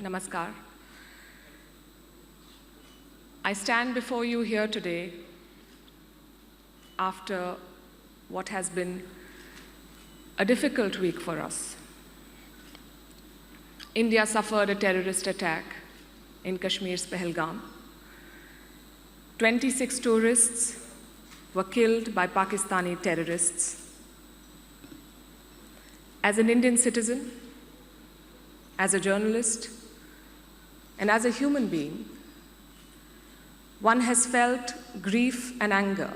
Namaskar. I stand before you here today after what has been a difficult week for us. India suffered a terrorist attack in Kashmir's Pahalgam. 26 tourists were killed by Pakistani terrorists. As an Indian citizen, as a journalist, and as a human being, one has felt grief and anger.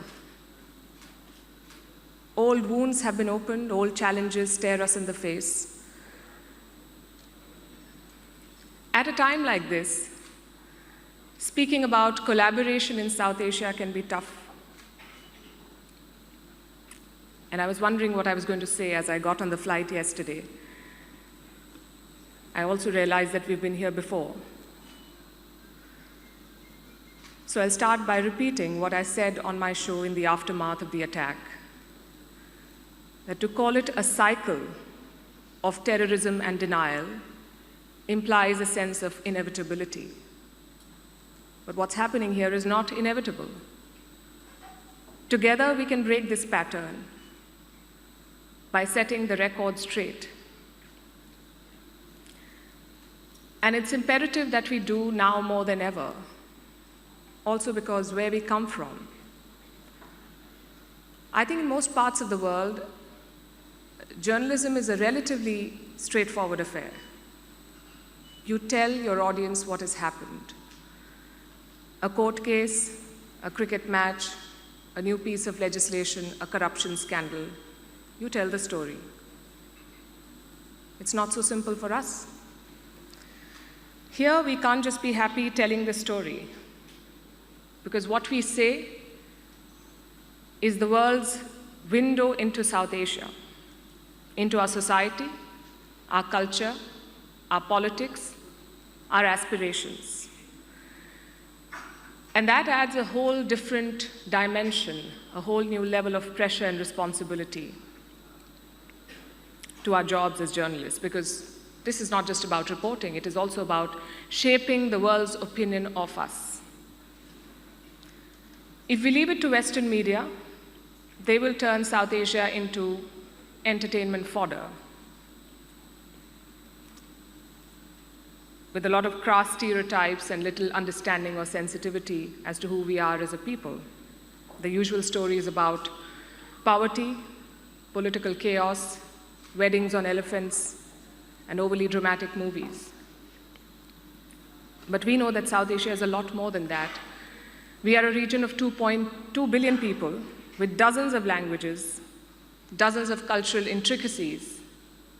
Old wounds have been opened, old challenges stare us in the face. At a time like this, speaking about collaboration in South Asia can be tough. And I was wondering what I was going to say as I got on the flight yesterday. I also realized that we've been here before. So I'll start by repeating what I said on my show in the aftermath of the attack. That to call it a cycle of terrorism and denial implies a sense of inevitability. But what's happening here is not inevitable. Together we can break this pattern by setting the record straight. And it's imperative that we do now more than ever. Also because where we come from. I think in most parts of the world, journalism is a relatively straightforward affair. You tell your audience what has happened. A court case, a cricket match, a new piece of legislation, a corruption scandal. You tell the story. It's not so simple for us. Here we can't just be happy telling the story. Because what we say is the world's window into South Asia, into our society, our culture, our politics, our aspirations. And that adds a whole different dimension, a whole new level of pressure and responsibility to our jobs as journalists, because this is not just about reporting, it is also about shaping the world's opinion of us. If we leave it to Western media, they will turn South Asia into entertainment fodder with a lot of crass stereotypes and little understanding or sensitivity as to who we are as a people. The usual stories about poverty, political chaos, weddings on elephants, and overly dramatic movies. But we know that South Asia is a lot more than that. We are a region of 2.2 billion people with dozens of languages, dozens of cultural intricacies,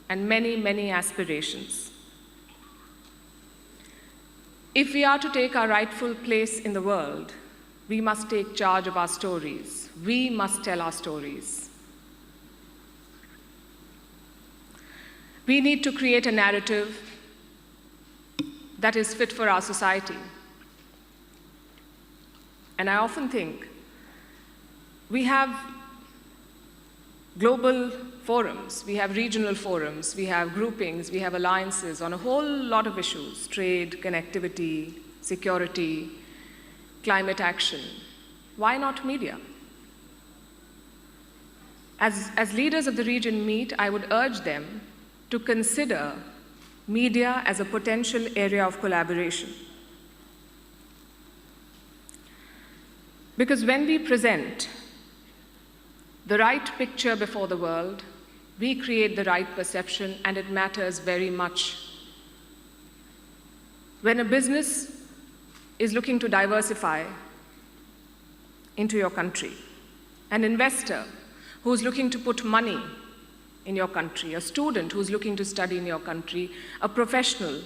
and many, many aspirations. If we are to take our rightful place in the world, we must take charge of our stories. We must tell our stories. We need to create a narrative that is fit for our society. And I often think we have global forums, we have regional forums, we have groupings, we have alliances on a whole lot of issues: trade, connectivity, security, climate action. Why not media? As leaders of the region meet, I would urge them to consider media as a potential area of collaboration. Because when we present the right picture before the world, we create the right perception, and it matters very much. When a business is looking to diversify into your country, an investor who's looking to put money in your country, a student who's looking to study in your country, a professional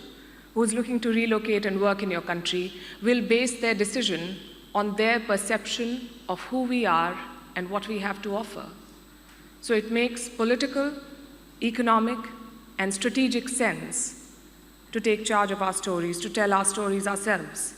who's looking to relocate and work in your country, will base their decision on their perception of who we are and what we have to offer. So it makes political, economic, and strategic sense to take charge of our stories, to tell our stories ourselves.